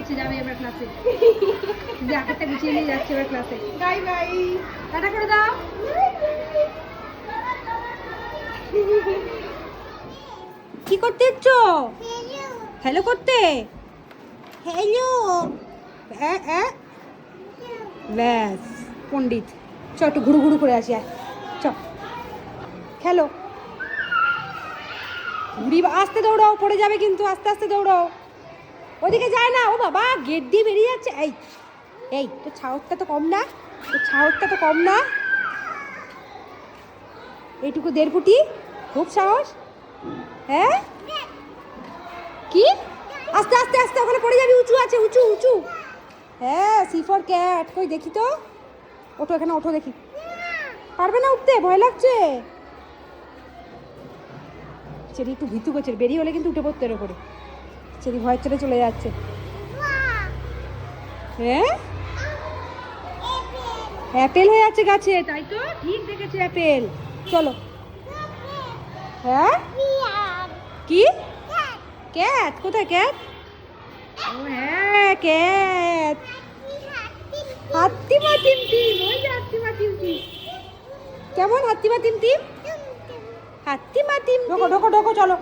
করছে, যাবে এবার ক্লাসে। জ্যাকেটটা গুছিয়ে নিয়ে যাচ্ছে এবার ক্লাসে। বাই বাই, টাটা করে দাও। কি করতে এসছ? হ্যালো করতে। হ্যালো ব্যাস পণ্ডিত। চ একটু ঘুরু ঘুরু করে আসি, আয় চ খেলো। ঘুরি, আস্তে দৌড়াও, পড়ে যাবে কিন্তু, আস্তে আস্তে দৌড়াও। ওদিকে যায় না, ও বাবা গেট দিয়ে বেরিয়ে যাচ্ছে। এই এই তোর সাহসটা তো কম না, তোর সাহসটা তো কম না। এইটুকু 1.5 ফুটি খুব সাহস। হ্যাঁ কি? আস্তে আস্তে আস্তে, ওখানে পড়ে যাবি, উঁচু আছে, উঁচু উঁচু। হ্যাঁ সি ফর ক্যাট, কই দেখি তো। ওঠো, এখানে ওঠো দেখি। পারবে না উঠতে, ভয় লাগছে। চেরি একটু ভীতু করছে, বেরিয়ে হলে কিন্তু উঠে পড়তে এর ওপরে। চেরি ভয় চলে চলে যাচ্ছে। হ্যাঁ অ্যাপেল হয়ে যাচ্ছে গাছে, তাই তো, ঠিক দেখেছে অ্যাপেল। চলো। হ্যাঁ কি? ক্যাট কোথায়? ক্যাট, ও হ্যাঁ ক্যাট। হাত্তিমা টিম টিম, ওই যে হাত্তিমা টিম টিম। কেমন হাত্তিমা টিম টিম? হাত্তিমা টিম। ঢোকো ঢোকো ঢোকো, চলো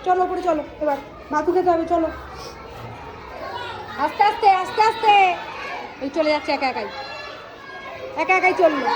চলো উপরে চলো, এবার মাথু খেতে হবে, চলো। আস্তে আস্তে আস্তে আস্তে। এই চলে যাচ্ছে একা একাই, একা একাই চললো।